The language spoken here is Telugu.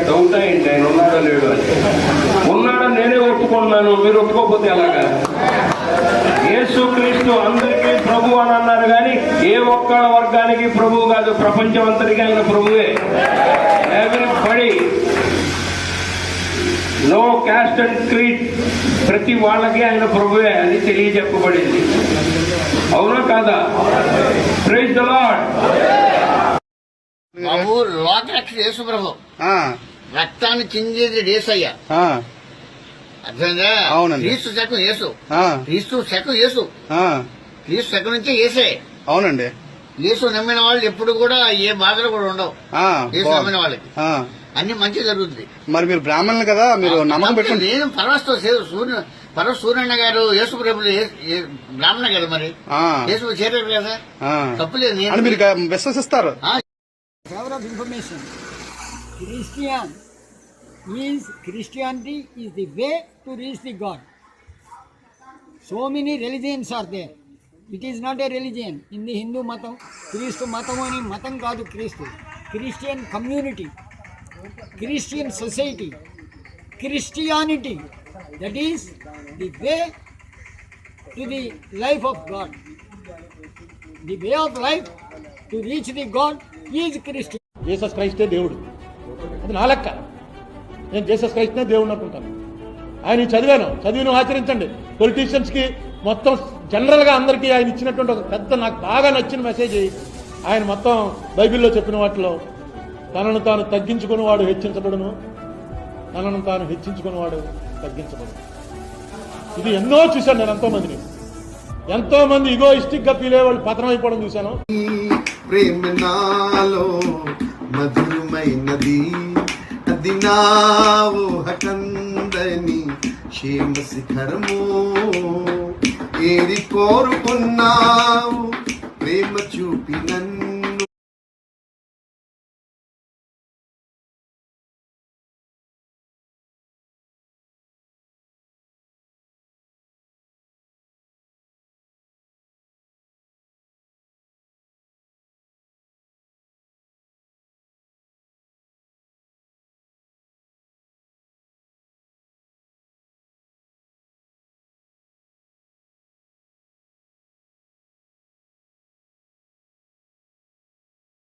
డౌట్ అయింది ఆయన ఉన్నాడో లేడు అని. ఉన్నాడని నేనే ఒప్పుకున్నాను, మీరు ఒప్పుకోకపోతే ఎలాగా? యేసుక్రీస్తు అందరికీ ప్రభు అని అన్నారు, కానీ ఏ ఒక్క వర్గానికి ప్రభువు కాదు, ప్రపంచం అంతటికీ ఆయన ప్రభువే. Everybody, no caste and creed, ప్రతి వాళ్ళకి ఆయన ప్రభువే అని తెలియజెప్పబడింది. అవునా కాదా? Praise the Lord. బాబు, లోకరక్షణ యేసు ప్రభు రక్తాన్ని చిందేది యేసయ్య. అర్థమైందా? క్రీస్తు శకం యేసు, క్రీస్తు శకం యేసు, క్రీస్తు శకం నుంచి యేసే. అవునండి. యేసు నమ్మిన వాళ్ళు ఎప్పుడు కూడా ఏ బాధలు కూడా ఉండవు. యేసు నమ్మిన వాళ్ళకి అన్ని మంచి జరుగుతుంది. మరి మీరు బ్రాహ్మణులు కదా, మీరు నమ్మకం పెట్టుకుంటే. నేను పరవ సూర్యన్న గారు యేసు ప్రభులు బ్రాహ్మణ కదా, మరి యేసు చేరారు కదా, తప్పులేదు. మీరు విశ్వసిస్తారు. Information. Christianity is the way to reach the God. So many religions are there. It is not a religion. In the Hindu matam, Christu matamoni matam kaadu Christu. Christian community, Christian society, Christianity. That is the way to the life of God. The way of life to reach the God is Christian. Jesus క్రైస్టే దేవుడు, అది నా లెక్క. నేను జీసస్ క్రైస్ట్నే దేవుడు అనుకుంటాను. ఆయన చదివిన ఆచరించండి. పొలిటీషియన్స్ కి మొత్తం జనరల్ గా అందరికీ ఆయన ఇచ్చినటువంటి ఒక పెద్ద, నాకు బాగా నచ్చిన మెసేజ్ ఆయన మొత్తం బైబిల్లో చెప్పిన వాటిలో, తనను తాను తగ్గించుకునేవాడు హెచ్చించబడును, తనను తాను హెచ్చించుకునేవాడు తగ్గించబడును. ఇది ఎన్నో చూశాను నేను. ఎంతో మంది ఇగోయిస్టిక్ గా ఫీల్ అయ్యే వాళ్ళు పతనం అయిపోవడం చూశాను. ప్రేమ నాలో మధురమైనది, అది నా ఊహకందని క్షేమ శిఖరము. ఏరి కోరుకున్నావు ప్రేమ చూపి నన్ను